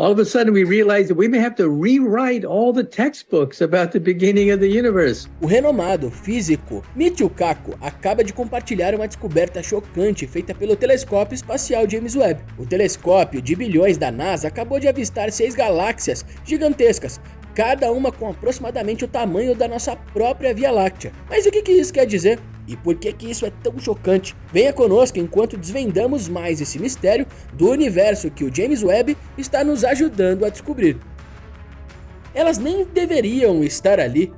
all of a sudden we realized that we may have to rewrite all the textbooks about the beginning of the universe. O renomado físico Michio Kaku acaba de compartilhar uma descoberta chocante feita pelo telescópio espacial James Webb. O telescópio de bilhões da NASA acabou de avistar 6 galáxias gigantescas, cada uma com aproximadamente o tamanho da nossa própria Via Láctea. Mas o que isso quer dizer? E por que isso é tão chocante? Venha conosco enquanto desvendamos mais esse mistério do universo que o James Webb está nos ajudando a descobrir. Elas nem deveriam estar ali.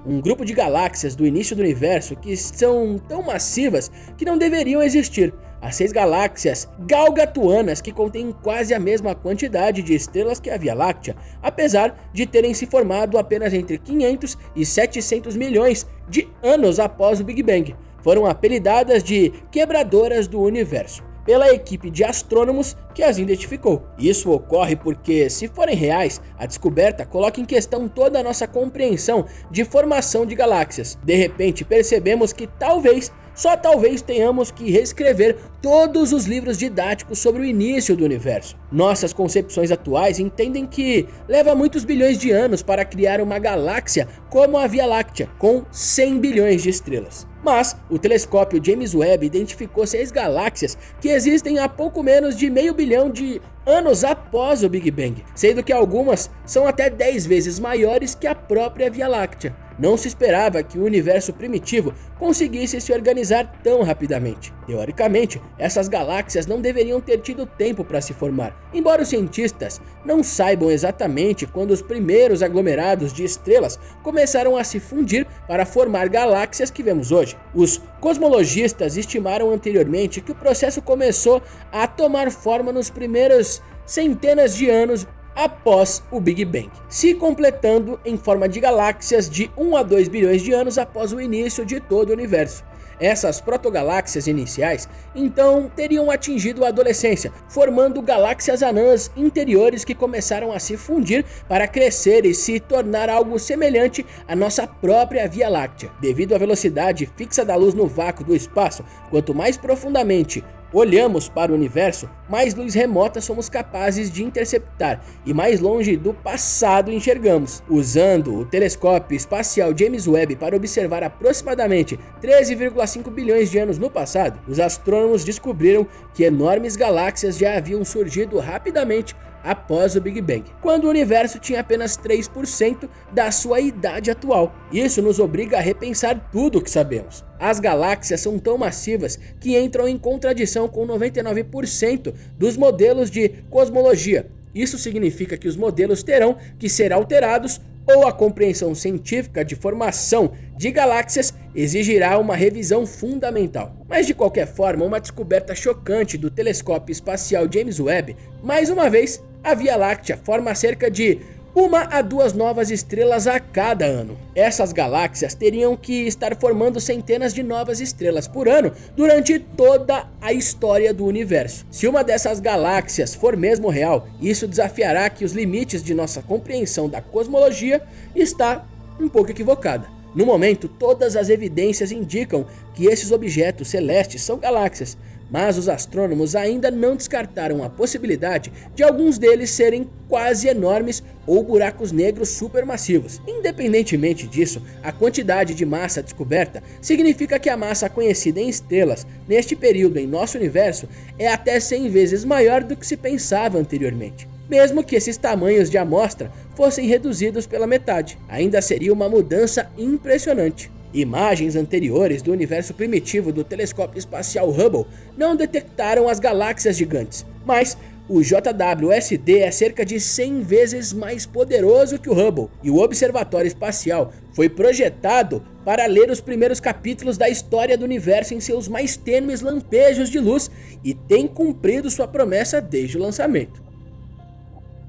Um grupo de galáxias do início do universo que são tão massivas que não deveriam existir. As 6 galáxias galgatuanas, que contêm quase a mesma quantidade de estrelas que a Via Láctea, apesar de terem se formado apenas entre 500 e 700 milhões de anos após o Big Bang, foram apelidadas de quebradoras do universo pela equipe de astrônomos que as identificou. Isso ocorre porque, se forem reais, a descoberta coloca em questão toda a nossa compreensão de formação de galáxias. De repente, percebemos que talvez, só talvez, tenhamos que reescrever todos os livros didáticos sobre o início do universo. Nossas concepções atuais entendem que leva muitos bilhões de anos para criar uma galáxia como a Via Láctea, com 100 bilhões de estrelas. Mas o telescópio James Webb identificou 6 galáxias que existem há pouco menos de meio bilhão de anos após o Big Bang, sendo que algumas são até 10 vezes maiores que a própria Via Láctea. Não se esperava que o universo primitivo conseguisse se organizar tão rapidamente. Teoricamente, essas galáxias não deveriam ter tido tempo para se formar, embora os cientistas não saibam exatamente quando os primeiros aglomerados de estrelas começaram a se fundir para formar galáxias que vemos hoje. Os cosmologistas estimaram anteriormente que o processo começou a tomar forma nos primeiros centenas de anos após o Big Bang, se completando em forma de galáxias de 1 a 2 bilhões de anos após o início de todo o universo. Essas protogaláxias iniciais então teriam atingido a adolescência, formando galáxias anãs interiores que começaram a se fundir para crescer e se tornar algo semelhante à nossa própria Via Láctea. Devido à velocidade fixa da luz no vácuo do espaço, quanto mais profundamente olhamos para o universo, mais luz remota somos capazes de interceptar e mais longe do passado enxergamos. Usando o telescópio espacial James Webb para observar aproximadamente 13,5 bilhões de anos no passado, os astrônomos descobriram que enormes galáxias já haviam surgido rapidamente após o Big Bang, quando o universo tinha apenas 3% da sua idade atual. Isso nos obriga a repensar tudo o que sabemos. As galáxias são tão massivas que entram em contradição com 99% dos modelos de cosmologia. Isso significa que os modelos terão que ser alterados ou a compreensão científica de formação de galáxias exigirá uma revisão fundamental. Mas de qualquer forma, uma descoberta chocante do telescópio espacial James Webb, mais uma vez, a Via Láctea forma cerca de 1 a 2 novas estrelas a cada ano. Essas galáxias teriam que estar formando centenas de novas estrelas por ano durante toda a história do universo. Se uma dessas galáxias for mesmo real, isso desafiará que os limites de nossa compreensão da cosmologia está um pouco equivocada. No momento, todas as evidências indicam que esses objetos celestes são galáxias, mas os astrônomos ainda não descartaram a possibilidade de alguns deles serem quase enormes ou buracos negros supermassivos. Independentemente disso, a quantidade de massa descoberta significa que a massa conhecida em estrelas neste período em nosso universo é até 100 vezes maior do que se pensava anteriormente. Mesmo que esses tamanhos de amostra fossem reduzidos pela metade, ainda seria uma mudança impressionante. Imagens anteriores do universo primitivo do telescópio espacial Hubble não detectaram as galáxias gigantes, mas o JWST é cerca de 100 vezes mais poderoso que o Hubble, e o observatório espacial foi projetado para ler os primeiros capítulos da história do universo em seus mais tênues lampejos de luz e tem cumprido sua promessa desde o lançamento.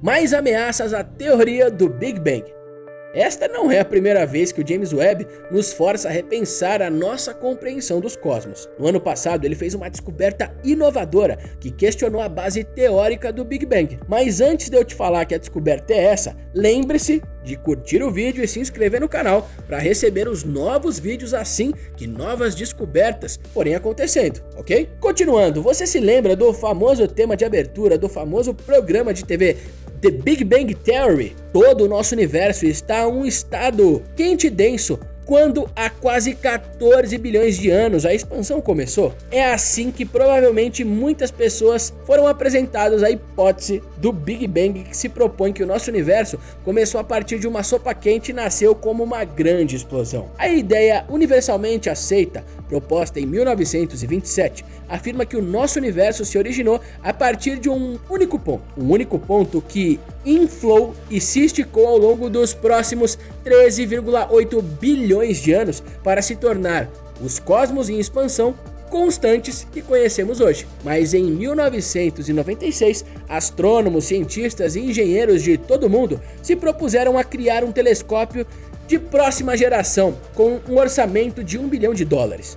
Mais ameaças à teoria do Big Bang. Esta não é a primeira vez que o James Webb nos força a repensar a nossa compreensão dos cosmos. No ano passado, ele fez uma descoberta inovadora que questionou a base teórica do Big Bang. Mas antes de eu te falar que a descoberta é essa, lembre-se de curtir o vídeo e se inscrever no canal para receber os novos vídeos assim que novas descobertas forem acontecendo, ok? Continuando, você se lembra do famoso tema de abertura do famoso programa de TV The Big Bang Theory. Todo o nosso universo está em um estado quente e denso, quando há quase 14 bilhões de anos a expansão começou. É assim que provavelmente muitas pessoas foram apresentadas a hipótese do Big Bang, que se propõe que o nosso universo começou a partir de uma sopa quente e nasceu como uma grande explosão. A ideia universalmente aceita, proposta em 1927, afirma que o nosso universo se originou a partir de um único ponto que inflou e se esticou ao longo dos próximos 13,8 bilhões de anos para se tornar os cosmos em expansão constantes que conhecemos hoje. Mas em 1996, astrônomos, cientistas e engenheiros de todo o mundo se propuseram a criar um telescópio de próxima geração, com um orçamento de $1 bilhão,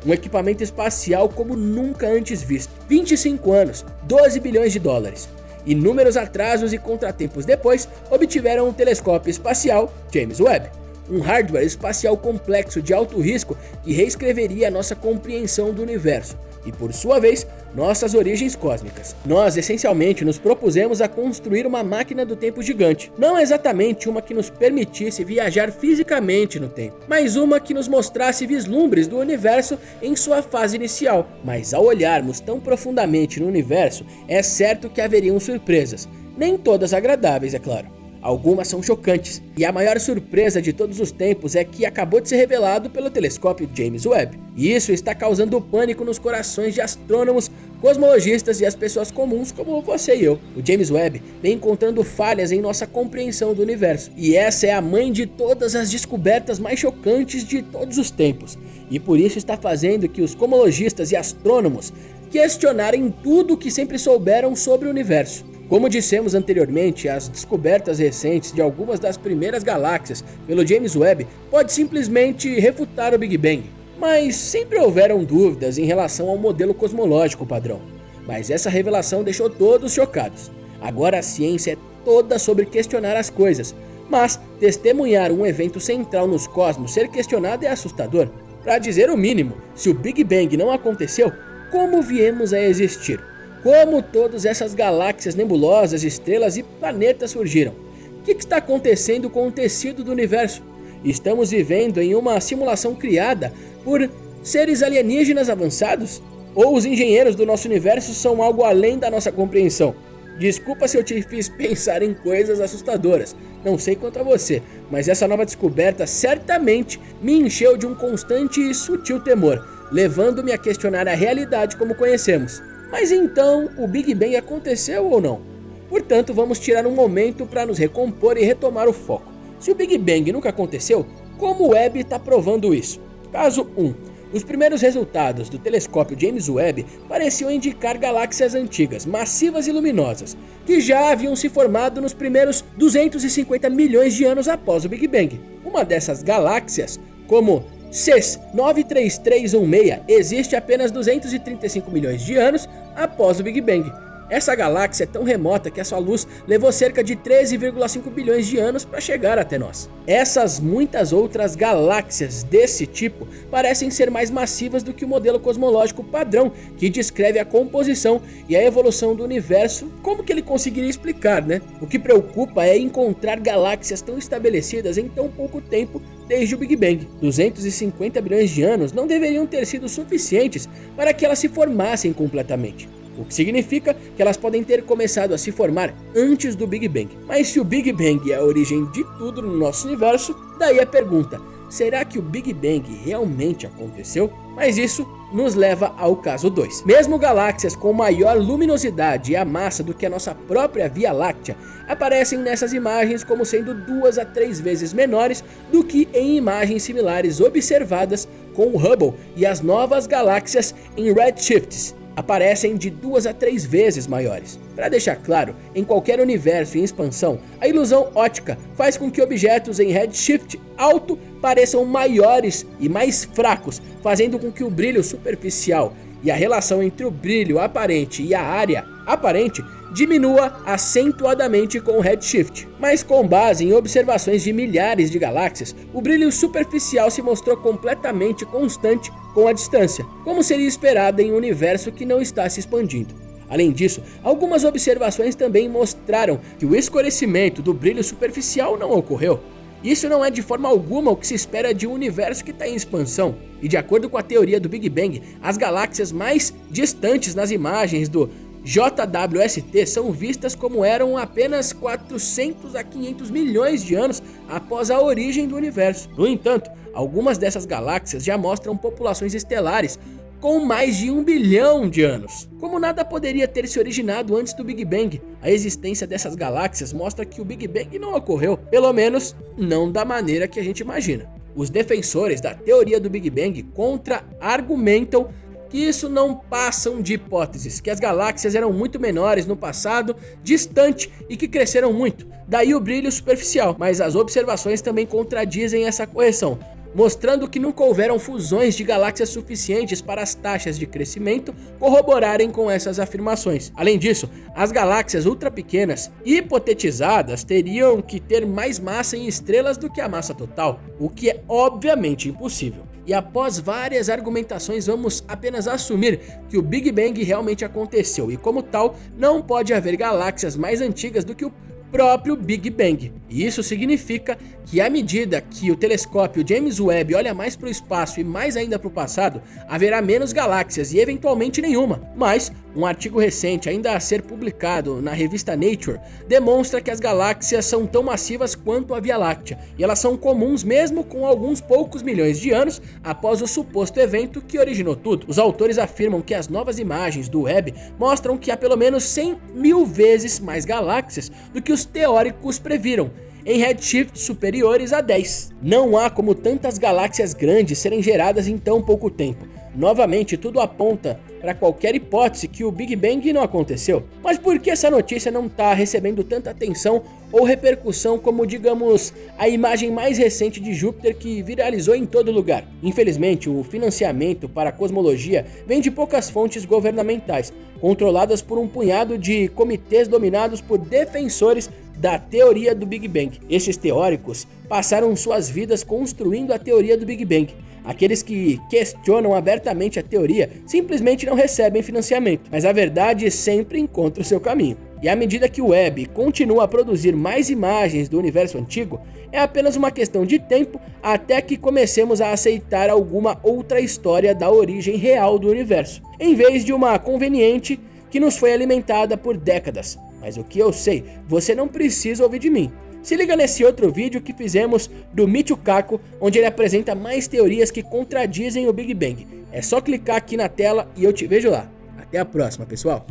um equipamento espacial como nunca antes visto. 25 anos, $12 bilhões. Inúmeros atrasos e contratempos depois, obtiveram o telescópio espacial James Webb, um hardware espacial complexo de alto risco que reescreveria nossa compreensão do universo e, por sua vez, nossas origens cósmicas. Nós, essencialmente, nos propusemos a construir uma máquina do tempo gigante, não exatamente uma que nos permitisse viajar fisicamente no tempo, mas uma que nos mostrasse vislumbres do universo em sua fase inicial. Mas ao olharmos tão profundamente no universo, é certo que haveriam surpresas, nem todas agradáveis, é claro. Algumas são chocantes, e a maior surpresa de todos os tempos é que acabou de ser revelado pelo telescópio James Webb. E isso está causando pânico nos corações de astrônomos, cosmologistas e as pessoas comuns como você e eu. O James Webb vem encontrando falhas em nossa compreensão do universo, e essa é a mãe de todas as descobertas mais chocantes de todos os tempos. E por isso está fazendo que os cosmologistas e astrônomos questionarem tudo o que sempre souberam sobre o universo. Como dissemos anteriormente, as descobertas recentes de algumas das primeiras galáxias pelo James Webb pode simplesmente refutar o Big Bang. Mas sempre houveram dúvidas em relação ao modelo cosmológico padrão. Mas essa revelação deixou todos chocados. Agora a ciência é toda sobre questionar as coisas, mas testemunhar um evento central nos cosmos ser questionado é assustador. Para dizer o mínimo, se o Big Bang não aconteceu, como viemos a existir? Como todas essas galáxias, nebulosas, estrelas e planetas surgiram? O que está acontecendo com o tecido do universo? Estamos vivendo em uma simulação criada por seres alienígenas avançados? Ou os engenheiros do nosso universo são algo além da nossa compreensão? Desculpa se eu te fiz pensar em coisas assustadoras, não sei quanto a você, mas essa nova descoberta certamente me encheu de um constante e sutil temor, levando-me a questionar a realidade como conhecemos. Mas então, o Big Bang aconteceu ou não? Portanto, vamos tirar um momento para nos recompor e retomar o foco. Se o Big Bang nunca aconteceu, como o Webb está provando isso? Caso 1. Os primeiros resultados do telescópio James Webb pareciam indicar galáxias antigas, massivas e luminosas, que já haviam se formado nos primeiros 250 milhões de anos após o Big Bang. Uma dessas galáxias, como CES 93316, existe apenas 235 milhões de anos após o Big Bang. Essa galáxia é tão remota que a sua luz levou cerca de 13,5 bilhões de anos para chegar até nós. Essas muitas outras galáxias desse tipo parecem ser mais massivas do que o modelo cosmológico padrão, que descreve a composição e a evolução do universo. Como que ele conseguiria explicar, né? O que preocupa é encontrar galáxias tão estabelecidas em tão pouco tempo desde o Big Bang. 250 bilhões de anos não deveriam ter sido suficientes para que elas se formassem completamente. O que significa que elas podem ter começado a se formar antes do Big Bang. Mas se o Big Bang é a origem de tudo no nosso universo, daí a pergunta: será que o Big Bang realmente aconteceu? Mas isso nos leva ao caso 2. Mesmo galáxias com maior luminosidade e a massa do que a nossa própria Via Láctea aparecem nessas imagens como sendo 2 a 3 vezes menores do que em imagens similares observadas com o Hubble, e as novas galáxias em redshifts aparecem de 2 a 3 vezes maiores. Para deixar claro, em qualquer universo em expansão, a ilusão óptica faz com que objetos em redshift alto pareçam maiores e mais fracos, fazendo com que o brilho superficial e a relação entre o brilho aparente e a área aparente diminua acentuadamente com o redshift. Mas com base em observações de milhares de galáxias, o brilho superficial se mostrou completamente constante com a distância, como seria esperado em um universo que não está se expandindo. Além disso, algumas observações também mostraram que o escurecimento do brilho superficial não ocorreu. Isso não é de forma alguma o que se espera de um universo que está em expansão. E de acordo com a teoria do Big Bang, as galáxias mais distantes nas imagens do JWST são vistas como eram apenas 400 a 500 milhões de anos após a origem do universo. No entanto, algumas dessas galáxias já mostram populações estelares com mais de 1 bilhão de anos. Como nada poderia ter se originado antes do Big Bang, a existência dessas galáxias mostra que o Big Bang não ocorreu, pelo menos não da maneira que a gente imagina. Os defensores da teoria do Big Bang contra-argumentam que isso não passam de hipóteses, que as galáxias eram muito menores no passado, distante e que cresceram muito, daí o brilho superficial, mas as observações também contradizem essa correção, mostrando que nunca houveram fusões de galáxias suficientes para as taxas de crescimento corroborarem com essas afirmações. Além disso, as galáxias ultra pequenas hipotetizadas teriam que ter mais massa em estrelas do que a massa total, o que é obviamente impossível. E após várias argumentações, vamos apenas assumir que o Big Bang realmente aconteceu e, como tal, não pode haver galáxias mais antigas do que o próprio Big Bang. E isso significa que à medida que o telescópio James Webb olha mais para o espaço e mais ainda para o passado, haverá menos galáxias e eventualmente nenhuma. Mas um artigo recente, ainda a ser publicado na revista Nature, demonstra que as galáxias são tão massivas quanto a Via Láctea, e elas são comuns mesmo com alguns poucos milhões de anos após o suposto evento que originou tudo. Os autores afirmam que as novas imagens do Webb mostram que há pelo menos 100 mil vezes mais galáxias do que os teóricos previram, em redshifts superiores a 10. Não há como tantas galáxias grandes serem geradas em tão pouco tempo. Novamente, tudo aponta para qualquer hipótese que o Big Bang não aconteceu. Mas por que essa notícia não está recebendo tanta atenção ou repercussão como, digamos, a imagem mais recente de Júpiter que viralizou em todo lugar? Infelizmente, o financiamento para a cosmologia vem de poucas fontes governamentais, controladas por um punhado de comitês dominados por defensores da teoria do Big Bang. Esses teóricos passaram suas vidas construindo a teoria do Big Bang. Aqueles que questionam abertamente a teoria simplesmente não recebem financiamento, mas a verdade sempre encontra o seu caminho. E à medida que o Webb continua a produzir mais imagens do universo antigo, é apenas uma questão de tempo até que comecemos a aceitar alguma outra história da origem real do universo, em vez de uma conveniente que nos foi alimentada por décadas. Mas o que eu sei, você não precisa ouvir de mim. Se liga nesse outro vídeo que fizemos do Michio Kaku, onde ele apresenta mais teorias que contradizem o Big Bang. É só clicar aqui na tela e eu te vejo lá. Até a próxima, pessoal!